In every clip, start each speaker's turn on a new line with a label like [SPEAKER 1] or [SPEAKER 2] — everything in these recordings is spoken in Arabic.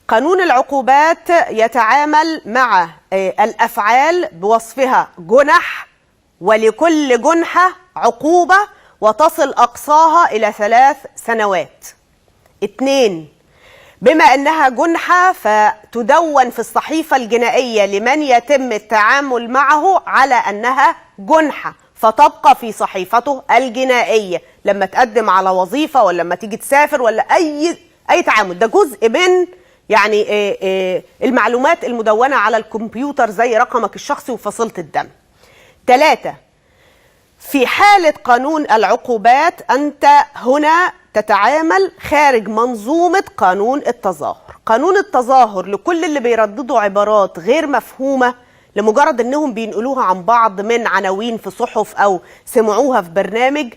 [SPEAKER 1] قانون العقوبات يتعامل مع الأفعال بوصفها جنح، ولكل جنحة عقوبة وتصل أقصاها إلى 3 سنوات. 2، بما أنها جنحة فتدون في الصحيفة الجنائية لمن يتم التعامل معه على أنها جنحة، فتبقى في صحيفته الجنائية لما تقدم على وظيفة ولا لما تيجي تسافر ولا أي تعامل. ده جزء من يعني المعلومات المدونة على الكمبيوتر زي رقمك الشخصي وفصيلة الدم. 3، في حالة قانون العقوبات أنت هنا تتعامل خارج منظومة قانون التظاهر. قانون التظاهر لكل اللي بيرددوا عبارات غير مفهومة لمجرد أنهم بينقلوها عن بعض من عناوين في صحف أو سمعوها في برنامج،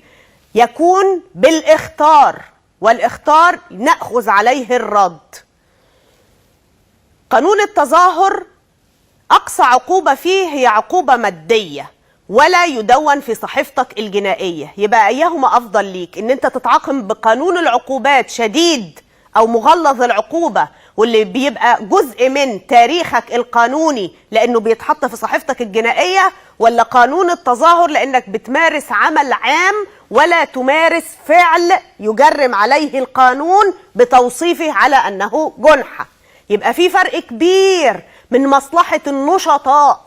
[SPEAKER 1] يكون بالاختار، والاختار نأخذ عليه الرد. قانون التظاهر أقصى عقوبة فيه هي عقوبة مادية ولا يدون في صحيفتك الجنائية. يبقى أيهما أفضل ليك؟ إن أنت تتعاقب بقانون العقوبات شديد أو مغلظ العقوبة واللي بيبقى جزء من تاريخك القانوني لأنه بيتحط في صحيفتك الجنائية، ولا قانون التظاهر لأنك بتمارس عمل عام ولا تمارس فعل يجرم عليه القانون بتوصيفه على أنه جنحة؟ يبقى في فرق كبير من مصلحة النشطاء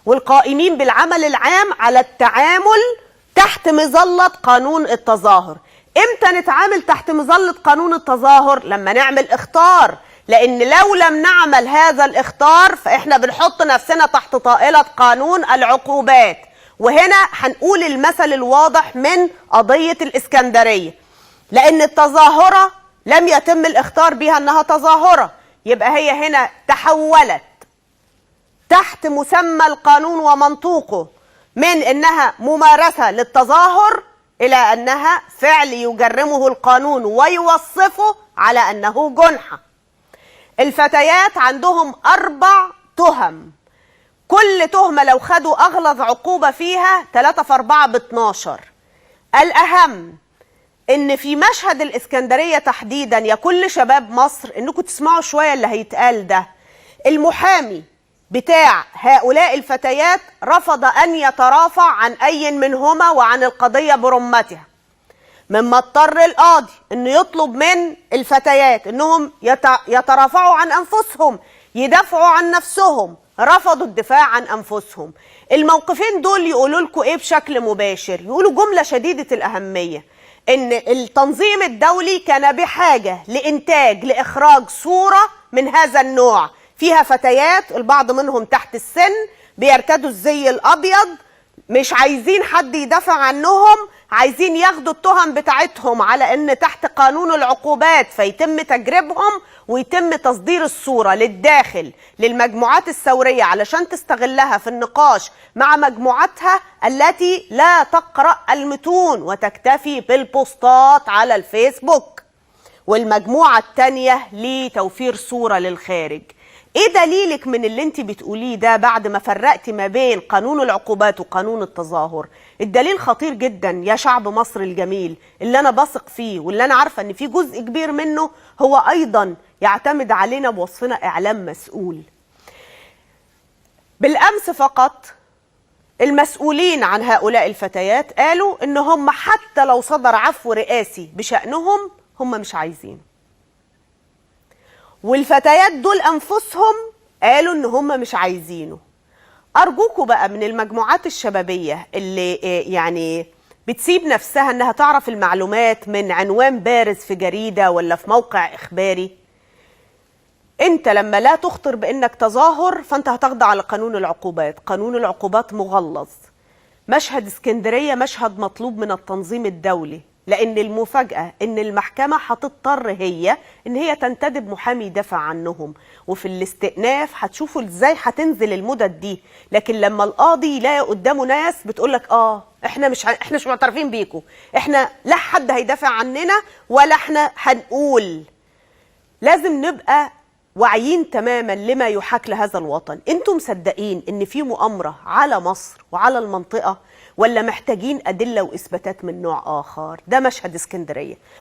[SPEAKER 1] والقائمين بالعمل العام على التعامل تحت مظلة قانون التظاهر. امتى نتعامل تحت مظلة قانون التظاهر؟ لما نعمل اختار، لان لو لم نعمل هذا الاختار فاحنا بنحط نفسنا تحت طائلة قانون العقوبات. وهنا هنقول المثل الواضح من قضية الإسكندرية، لان التظاهرة لم يتم الاختار بها انها تظاهرة، يبقى هي هنا تحولت تحت مسمى القانون ومنطوقه من انها ممارسة للتظاهر الى انها فعل يجرمه القانون ويوصفه على انه جنحة. الفتيات عندهم 4 تهم، كل تهمة لو خدوا اغلظ عقوبة فيها 3 في 4 ب12. الاهم ان في مشهد الإسكندرية تحديدا يا كل شباب مصر انكم تسمعوا شوية اللي هيتقال ده. المحامي بتاع هؤلاء الفتيات رفض أن يترافع عن أي منهما وعن القضية برمتها، مما اضطر القاضي أنه يطلب من الفتيات أنهم يترافعوا عن أنفسهم، يدافعوا عن نفسهم. رفضوا الدفاع عن أنفسهم. الموقفين دول يقولوا لكم إيه بشكل مباشر؟ يقولوا جملة شديدة الأهمية، إن التنظيم الدولي كان بحاجة لإخراج صورة من هذا النوع فيها فتيات البعض منهم تحت السن بيرتدوا الزي الأبيض، مش عايزين حد يدافع عنهم، عايزين ياخدوا التهم بتاعتهم على ان تحت قانون العقوبات فيتم تجريبهم ويتم تصدير الصورة للداخل للمجموعات الثورية علشان تستغلها في النقاش مع مجموعتها التي لا تقرأ المتون وتكتفي بالبوستات على الفيسبوك، والمجموعة التانية لتوفير صورة للخارج. ايه دليلك من اللي انت بتقوليه ده بعد ما فرقتي ما بين قانون العقوبات وقانون التظاهر؟ الدليل خطير جدا يا شعب مصر الجميل اللي انا بثق فيه واللي انا عارفه ان في جزء كبير منه هو ايضا يعتمد علينا بوصفنا اعلام مسؤول. بالامس فقط المسؤولين عن هؤلاء الفتيات قالوا ان هم حتى لو صدر عفو رئاسي بشأنهم هم مش عايزين، والفتيات دول أنفسهم قالوا إن هم مش عايزينه. أرجوكوا بقى من المجموعات الشبابية اللي يعني بتسيب نفسها إنها تعرف المعلومات من عنوان بارز في جريدة ولا في موقع إخباري، أنت لما لا تخطر بإنك تظاهر فأنت هتخضع على قانون العقوبات. قانون العقوبات مغلظ. مشهد اسكندرية مشهد مطلوب من التنظيم الدولي، لأن المفاجأة إن المحكمة هتضطر هي إن هي تنتدب محامي يدافع عنهم، وفي الاستئناف هتشوفوا إزاي هتنزل المدد دي. لكن لما القاضي يلاقي قدامه ناس بتقولك إحنا مش معترفين بيكم، إحنا لا حد هيدافع عننا ولا إحنا هنقول. لازم نبقى واعيين تماما لما يحاك لهذا الوطن. انتم مصدقين ان في مؤامرة على مصر وعلى المنطقة، ولا محتاجين أدلة وإثباتات من نوع آخر؟ ده مشهد اسكندرية.